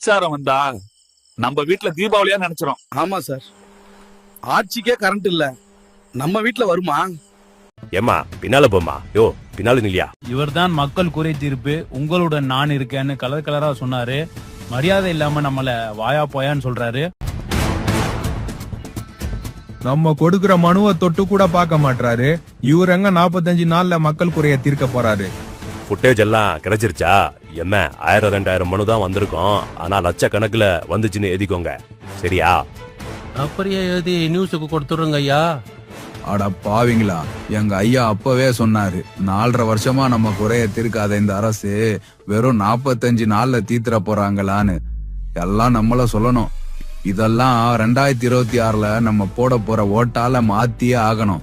மின்சாரம் வந்தா நம்ம வீட்டுல தீபாவளியா நினைச்சிரும். ஆமா சார், ஆட்சிக்கே கரண்ட் இல்ல, நம்ம வீட்டுல வருமா? ஏமா பின்னால போமா, யோ பின்னால நில்லையா. இவர்தான் மக்கள் குறை தீர்ப்பு உங்களுடன் நான் இருக்கேன்னு கலர் கலரா சொன்னாரு. மரியாதை இல்லாம நம்மள வாயா போயான்னு சொல்றாரு. நம்ம கொடுக்கிற மனுவை தொட்டு கூட பார்க்க மாட்டாரு. இவர் எங்க 45 நாள்ல மக்கள் குறைய தீர்க்க போறாரு? ஃபுட்டேஜ் எல்லாம் கிடைச்சிருச்சா? என்ன 1000-2000 மனு தான் வந்திருக்கோம். ஆனா லட்சக்கணக்குல வந்துச்சுன்னு எழுதிக்கோங்க, சரியா? அப்படியே எழுதி நியூஸுக்கு கொடுத்துருங்க ஐயா. அட பாவிங்களா, எங்க ஐயா அப்பவே சொன்னாரு, 4.5 வருஷமா நம்ம குறைய தீர்க்காத இந்த அரசு வெறும் 45 நாள்ல தீர்த்துற போறாங்களான்னு. எல்லாம் நம்மள சொல்லணும். இதெல்லாம் 2026ல நம்ம போட போற ஓட்டால மாத்தியே ஆகணும்.